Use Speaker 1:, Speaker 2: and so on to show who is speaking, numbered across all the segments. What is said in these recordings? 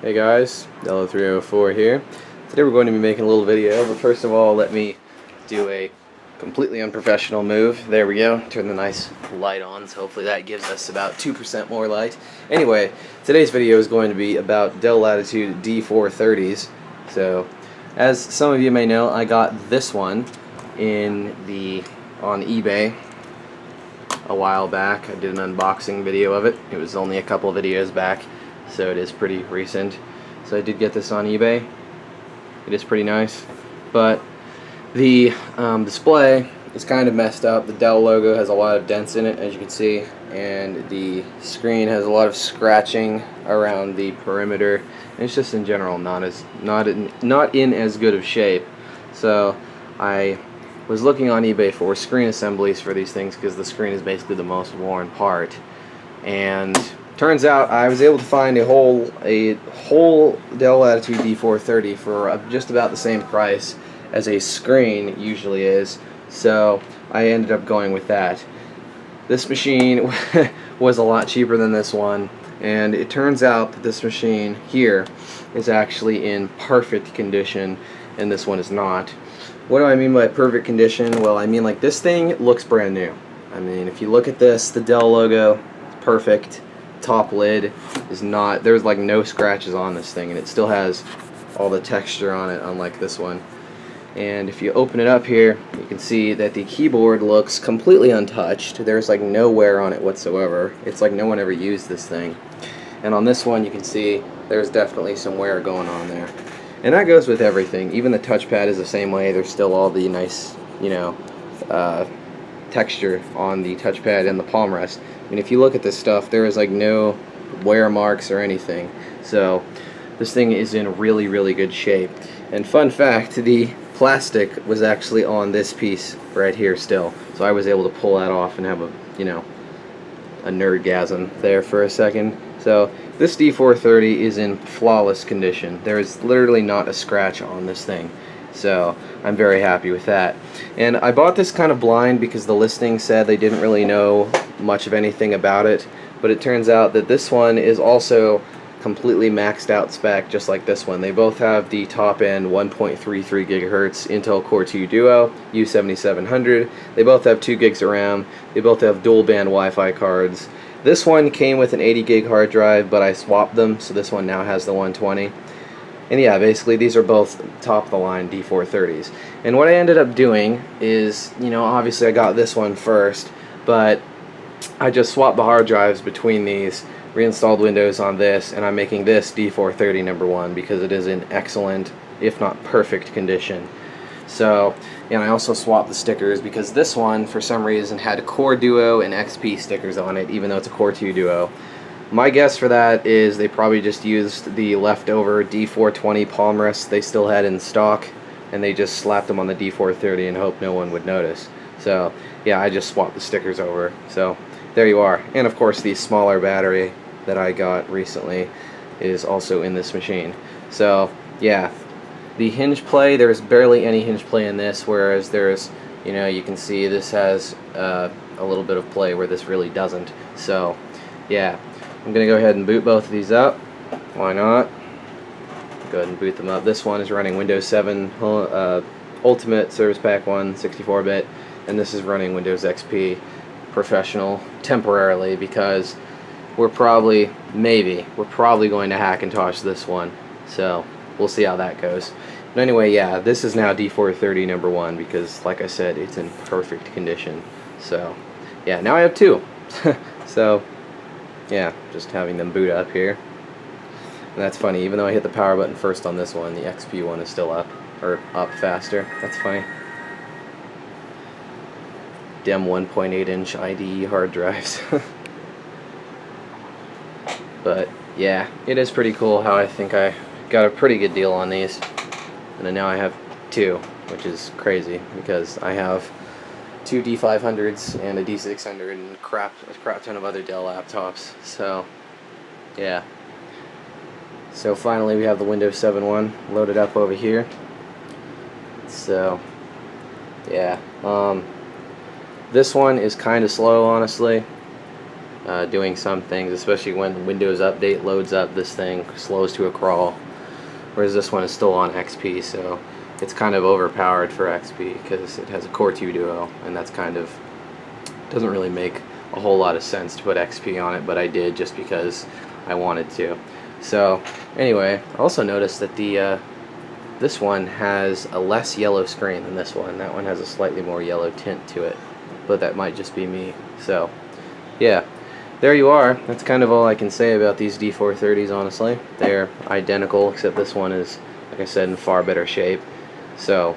Speaker 1: Hey guys, Dell 304 here. Today we're going to be making a little video, but first of all let me do a completely unprofessional move. There we go, turn the nice light on, so hopefully that gives us about 2% more light. Anyway, today's video is going to be about Dell Latitude D430s. So, as some of you may know, I got this one on eBay a while back. I did an unboxing video of it. It was only a couple videos back, so it is pretty recent. So I did get this on eBay. It is pretty nice, but the display is kind of messed up. The Dell logo has a lot of dents in it, as you can see, and the screen has a lot of scratching around the perimeter, and it's just in general not in as good of shape. So I was looking on eBay for screen assemblies for these things because the screen is basically the most worn part, and turns out I was able to find a whole Dell Latitude D430 for just about the same price as a screen usually is, so I ended up going with that. This machine was a lot cheaper than this one, and it turns out that this machine here is actually in perfect condition and this one is not. What do I mean by perfect condition? Well, I mean, like, this thing looks brand new. I mean, if you look at this, the Dell logo is perfect. Top lid is not, there's like no scratches on this thing, and it still has all the texture on it, unlike this one. And if you open it up here, you can see that the keyboard looks completely untouched. There's like no wear on it whatsoever. It's like no one ever used this thing. And on this one you can see there's definitely some wear going on there. And that goes with everything. Even the touchpad is the same way. There's still all the nice, texture on the touchpad and the palm rest. I mean, if you look at this stuff, there is like no wear marks or anything. So this thing is in really, really good shape. And fun fact, the plastic was actually on this piece right here still. So I was able to pull that off and have a nerdgasm there for a second. So this D430 is in flawless condition. There is literally not a scratch on this thing. So I'm very happy with that. And I bought this kind of blind because the listing said they didn't really know much of anything about it, but it turns out that this one is also completely maxed out spec, just like this one. They both have the top end 1.33 gigahertz Intel Core 2 Duo U7700. They both have 2 gigs of RAM. They both have dual band Wi-Fi cards. This one came with an 80 gig hard drive, but I swapped them, so this one now has the 120. And yeah, basically these are both top of the line D430s. And what I ended up doing is, obviously I got this one first, but I just swapped the hard drives between these, reinstalled Windows on this, and I'm making this D430 number 1 because it is in excellent, if not perfect condition. So, and I also swapped the stickers because this one, for some reason, had Core Duo and XP stickers on it, even though it's a Core 2 Duo. My guess for that is they probably just used the leftover D420 palm rests they still had in stock, and they just slapped them on the D430 and hoped no one would notice. So, yeah, I just swapped the stickers over. So, there you are. And of course, the smaller battery that I got recently is also in this machine. So, yeah. The hinge play, there's barely any hinge play in this, whereas there's, you can see this has a little bit of play where this really doesn't. So, yeah, I'm going to go ahead and boot both of these up. Why not? Go ahead and boot them up. This one is running Windows 7 Ultimate Service Pack 1 64-bit, and this is running Windows XP Professional temporarily because we're probably going to Hackintosh this one. So we'll see how that goes. But anyway, yeah, this is now D430 number 1 because, like I said, it's in perfect condition. So, yeah, now I have 2. So, yeah, just having them boot up here. And that's funny, even though I hit the power button first on this one, the XP one is still up faster. That's funny. Dem 1.8-inch IDE hard drives. But, yeah, it is pretty cool how I think I got a pretty good deal on these. And then now I have 2, which is crazy because I have 2 D500s and a D600 and a crap ton of other Dell laptops. So, yeah. So finally we have the Windows 7 one loaded up over here. So, yeah. This one is kind of slow, honestly. doing some things, especially when Windows Update loads up. This thing slows to a crawl, whereas this one is still on XP, so it's kind of overpowered for XP because it has a Core 2 Duo, and that's kind of doesn't really make a whole lot of sense to put XP on it, but I did just because I wanted to. So anyway, I also noticed that the this one has a less yellow screen than this one. That one has a slightly more yellow tint to it, but that might just be me. So yeah, there you are. That's kind of all I can say about these D430s, honestly. They're identical, except this one is, like I said, in far better shape. So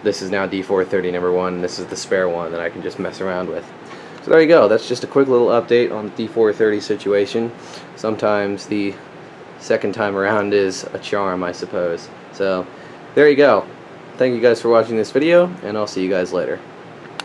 Speaker 1: this is now D430 number 1, and this is the spare one that I can just mess around with. So there you go. That's just a quick little update on the D430 situation. Sometimes the second time around is a charm, I suppose. So there you go. Thank you guys for watching this video, and I'll see you guys later.